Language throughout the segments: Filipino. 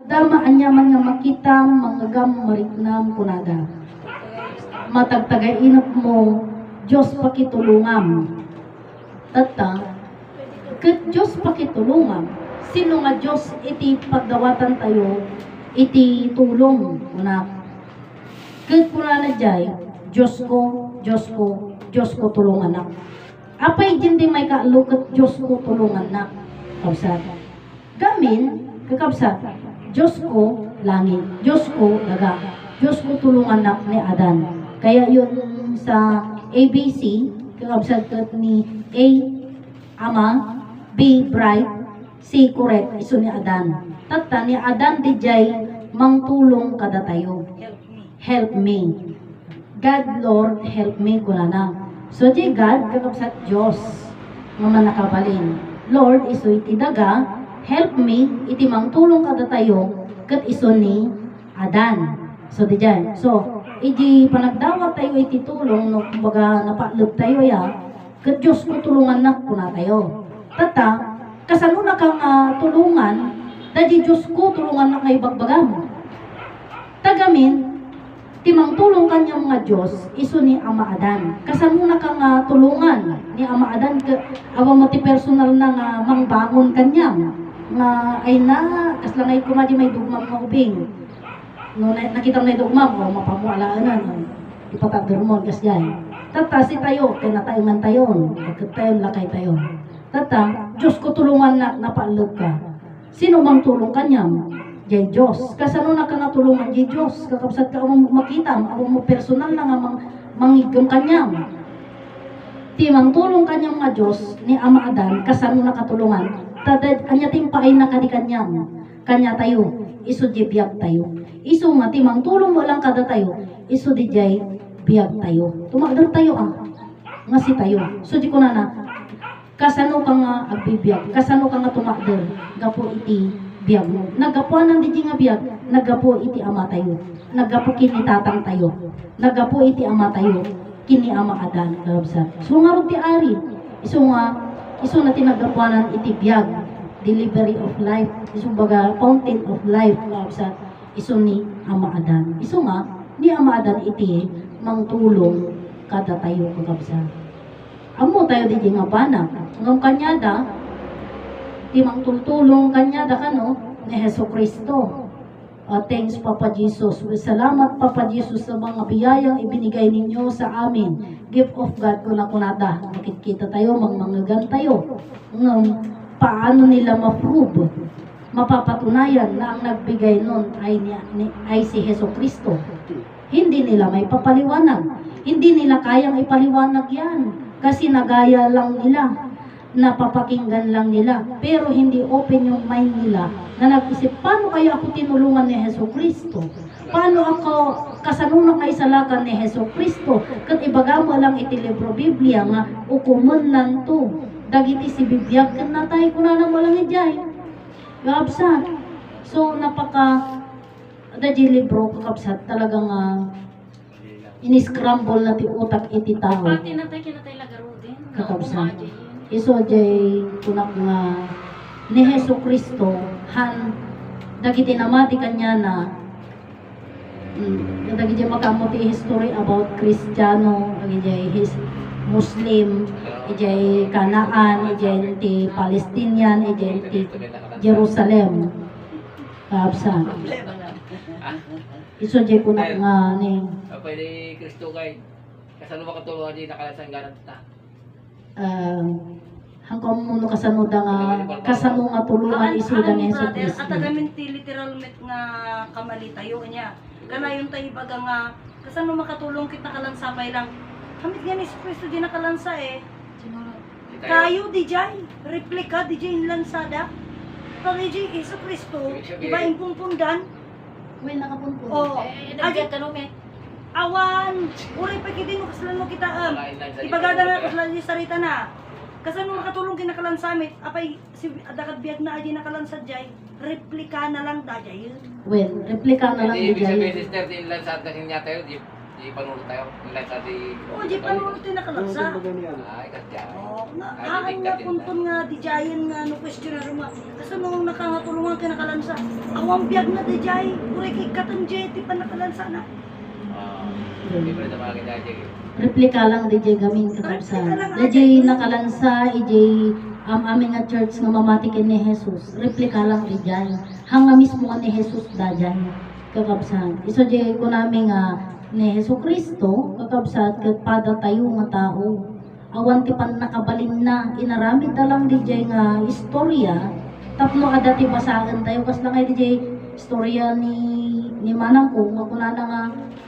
Dama anya man nga makita manggagam mariknam kunada. Matagtagay inap mo, Diyos pakitulungam. Tata, ket Diyos pakitulungam. Sino nga Diyos iti pagdawatan tayo, iti tulong una. Ket kunana jay, Diyos ko, Diyos ko, Diyos ko tulungan na. Apay din di may kaalukat Diyos ko tulungan na. Kabsat. Gamin, kakabsat, Diyos ko langit, Diyos ko daga, Diyos ko tulungan na ni Adan. Kaya yun sa ABC, kakabsat ni A, Ama, B, Bright, C, Correct, iso ni Adan. Tata ni Adan di jay mangtulong kada tayo. Help me. God, Lord, help me kunana. So di God, kakabsat Diyos, nga man nakabalin. Lord, iso iti daga, help me, iti mangtulong kada tayo, kat iso ni Adan. So di dyan. So, iti panagdawat tayo iti tulong, no, kumbaga napalog tayo ya, kat Diyos ko tulungan na kuna tayo. Tata, kasano na kang tulungan, dadi Diyos ko tulungan na kayo bagbagam. Tagamin, timang tulong kanya mga Diyos, iso ni Ama Adan. Kasano na kang tulungan ni Ama Adan, awang mati personal na nga mangbangon kanyang. Nga ay na, kaslangay ko madi may dugmam nga ubing. No, nakita mo na dugmam, o mapamualaan na, no, ipatagdermon, kasyan. Tata, si tayo, kaya na tayo man tayon, pagkat tayon, lakay tayon. Tata, Diyos ko tulungan na, napaalog ka. Sino mang tulong kanyang? Jay Diyos. Kasano na ka natulungan jay Diyos. Kakabsat ka mo makita, ako mo personal na nga mangigam kanyang. Timang tulong kanyang nga Diyos ni Ama Adan, kasano na katulungan. Tadad, anya timpaay na kadi kanyang. Kanya tayo, iso di biyag tayo. Iso nga, timang tulong mo lang kada tayo, iso di jay biyag tayo. Tumadar tayo nga si tayo. So di ko na kasano ka nga agbibiyag, kasano ka nga tumadar, gapo iti biyag mo. Nagapuanan di nga biyag, nagapo iti Ama tayo. Nagapo kini tatang tayo. Nagapo iti Ama tayo. Kini Ama Adan, kalabsat. So nga ti ari. Iso na tinagapuanan iti biyag. Delivery of life. Iso baga, fountain of life, kalabsat. Iso ni Ama Adan. Iso nga, ni Ama Adan iti mangtulong kada tayo, kalabsat. Amo tayo di nga banak. Ngam kanyada, timang tultulong kanyada kano ni Heso Kristo. Thanks Papa Jesus. Salamat Papa Jesus sa mga biyayang ibinigay ninyo sa amin. Gift of God ko na kunada. Makikita tayo, mangmangagan tayo. Paano nila ma-prove, mapapatunayan na ang nagbigay nun ay si Heso Kristo. Hindi nila may papaliwanag. Hindi nila kayang ipaliwanag yan. Kasi nagaya lang nila. Napapakinggan lang nila, pero hindi open yung mind nila na nag-isip, paano kaya ako tinulungan ni Heso Kristo? Paano ako kasanunang ay salakan ni Heso Kristo? Kat ibaga mo lang iti libro Biblia nga, ukuman lang to. Dagiti si Bibiyag, kan natay ko na mo lang ijay. Gabsat. So, dadi libro, kakabsat, talagang iniscramble na ti utak iti tao. Pati natay kinatay lagaro din. Kakabsat. Iso jay kunak nga ni Heso Kristo han dagiti namati kanya na dagiti makamoti history about Kristiyano, dagiti his Muslim, ijay Kanaan, ijay ti Palestinian, ijay ti Jerusalem. Kaabsa. Iso jay kunak nga ni pwede Kristo kay kasano makatulungan di nakalasan ganat ta. Hanggang mo kasanuda nga kasano nga tulungan isuda ni Heso Kristo. At agamin ti literal met nga kamali tayo niya. Kanayon tayo baga nga kasano makatulong kita kalansapay lang. Kamit nga ni Heso Kristo di nakalansa eh. Kayo di jay, replika di jay lansada. Pag di jay Heso Kristo, iba impumpundan. May nakapunpun. Oh, Nagdiyan ka no me. awan, uri pa kiti mo kaslan mo kita ibagada na kaslan di sarita na. Kasano makatulong kinakalan sa amin, apay si dakat biyag na aji nakalan sa jay, replika na lang da jay. Well, replika na lang Hindi di ibig sabihin jay. sister din lang sa atin niya tayo di Di panulot tayo. Ilan sa di... O, di panulot din nakalansa. Ay, katya. Haan nga puntun nga, di jayan nga, no questionnaire nga. Kasi nung nakangatulungan ka nakalansa, awang biyag na di jay. Uri kay katang jay, di pa nakalansa na. Hindi pa rin na mga kanya. Replika lang DJ gamin kakabsat. DJ nakalansa, DJ aming nga church nga mamatikin ni Jesus. Replika lang DJ. Hanga mismo nga ni Jesus dajan kakabsat. Iso DJ ko namin nga ni Jesu Kristo kakabsat kat pada tayo nga tao. Awan ti pan nakabalin na inaramid na lang DJ nga istorya. Tapno adati basagan tayo kas lang ay DJ istorya ni manang ko nga kunana nga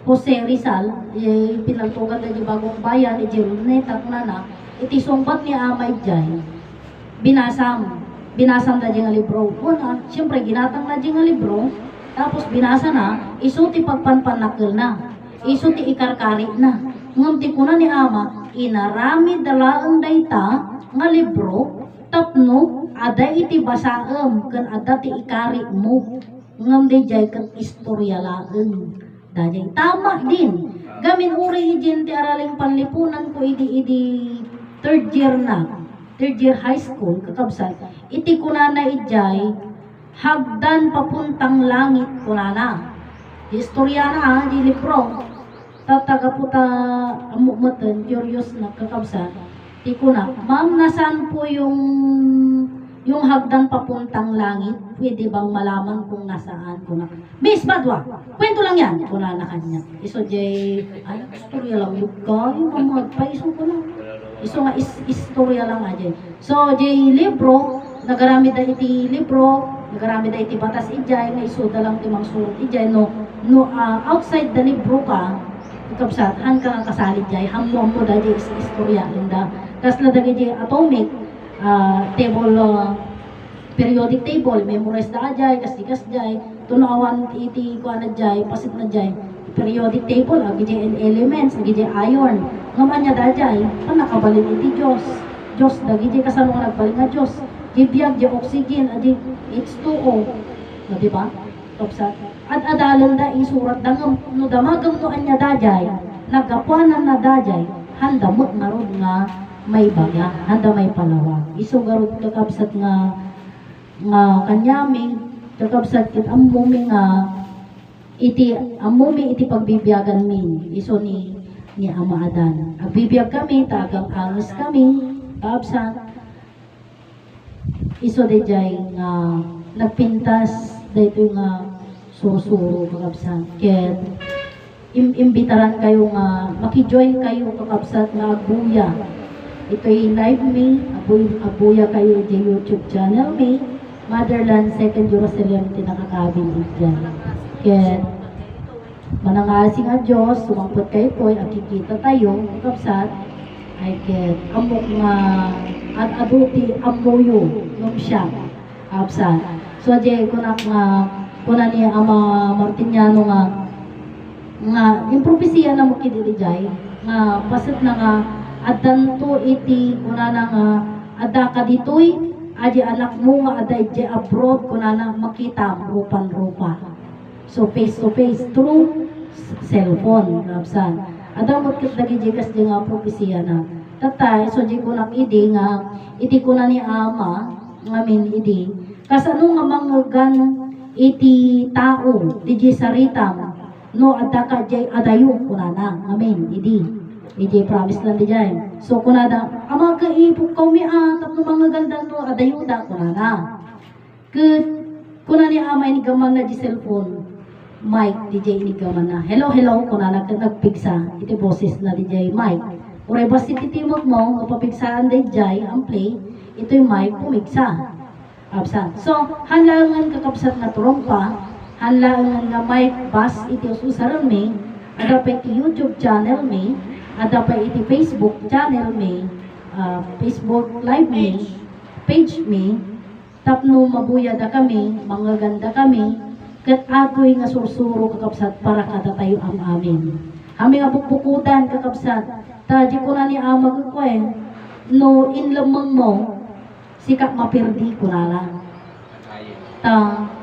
Jose Rizal, pinagtugan na di bagong bayan, Runeta, kunana, iti sungbat ni Amay Jay, binasam na di nga libro. Una, siyempre ginatang na di nga libro, tapos binasa na, iso ti pagpanpanakil na, iso ti ikarkari na. Ngam ti kuna ni Ama, inarami dalaang dayta nga libro, tapno, ada iti basaem, kan ada ti ikari mo, ngam di jay kan istorya laeng. Dahil tama din. Gamin uri ijin ti araling panlipunan ko idi third year na. Third year high school kakabsat. Iti kunana ijay hagdan papuntang langit kunana. Istorya na di libro. Tataga puta amukmatan curious na kakabsat. Iti kuna, ma'am nasaan po yung hagdan papuntang langit, pwede bang malaman kung nasaan ko na? Miss Badwa, kwento lang yan. Kuna na kanya. Iso jay, ay, istorya lang yung kayo, magpaiso ko lang. Iso nga, istorya lang nga jay. So, jay libro, nagaramid na iti libro, nagaramid na iti batas ijay, nga iso da lang timang surot ijay, no, outside the libro ka, ikabsat, han ka nga kasalit jay, hammo mo da jay istorya, linda. Kas na da jay atomic, table, periodic table, memorize na ajay, kasdikas jay, tunawan iti ko na jay, pasit na jay, periodic table, agijay elements, agijay iron, ngaman niya da jay, panakabalin iti Diyos, Diyos, dagijay kasano nga nagbalin nga Diyos, gibiyag, di oxygen, adi H2O, no diba? Topsat, at adalan da isurat da ngam, no damagam no anya da jay, nagapuanan na da jay, handamot marod nga, may baga, handa may palawa. Isugarod kakabsat nga kanyami, kakabsat kit amumi nga iti pagbibiyagan min. Iso ni Ama Adan. Agbibiyag kami, tagang angis kami, kakabsat. Iso de jay nga nagpintas dito nga susuro kakabsat. Ket imbitaran kayo nga makijoin kayo kakabsat nga agbuya. Ito'y live me, abuya kayo di YouTube channel me, Motherland 2nd Jerusalem tinakakabin dyan. Kaya manangasing ang Diyos, sumampot kayo po, akikita tayo, kapsat, ay ket amok nga at aduti amuyo nung siya, kapsat. So, di kunak nga, kuna niya Ama Martiniano nga yung propesya na mo kidiri nga pasit na nga adanto iti kunana nga ada ka ditoy adi anak mo nga ada iti abroad kunana makita rupan-rupa. So face to face through cellphone kapsan. Ada mo kit dagi jikas di nga propesya na. Tatay so di kunak idi nga iti kuna ni Ama ngamin idi kasano nga mangulgan iti tao di saritam no ada ka jay adayo kunana ngamin idi. Iji promise lang di jay. So kunada, ama ka ipok kami tapno mga ganda no adayuda kunada. Kuna ni Ama ini gaman na di cellphone. Mic di jay ini gaman na. Hello kunada nagpigsa. Iti boses na di jay mic. Uray bas iti timot mo kapapigsaan di jay ang play. Ito yung mic pumigsa. Absan. So hanlangan kakapsat na trompa. Hanlangan nga mic bas iti ususaran me. Ada pa iti YouTube channel me. Ada pa iti Facebook channel me, Facebook live me, page me, tapno mabuya da kami, mga ganda kami, kat agoy nga sursuro kakapsat para kada tayo ang amin. Kami nga bukbukudan kakapsat, taji ko na ni Ama kakwen, no inlamang mo, sikap mapirdi ko na lang.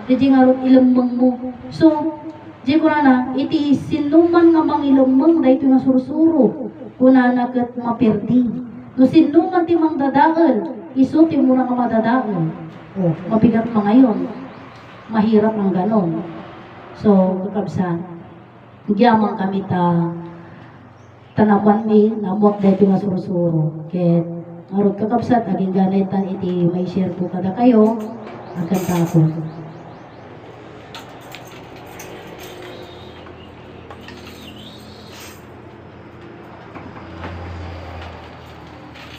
Taji nga rin ilamang mo. So, Di ko na iti sinuman nga mangilumang dahito nga sursuro. Kuna na kat maperdi. No sinuman ti mang dadaal, isuti mo na nga madadaal. O, mabigat mga ngayon. Mahirap ang ganon. So, kakabsan, gyamang kami tanaman mi, namuak dahito nga sursuro. Ket, arot kakabsat, aging ganay tan iti may share po kada kayo, akan tapon.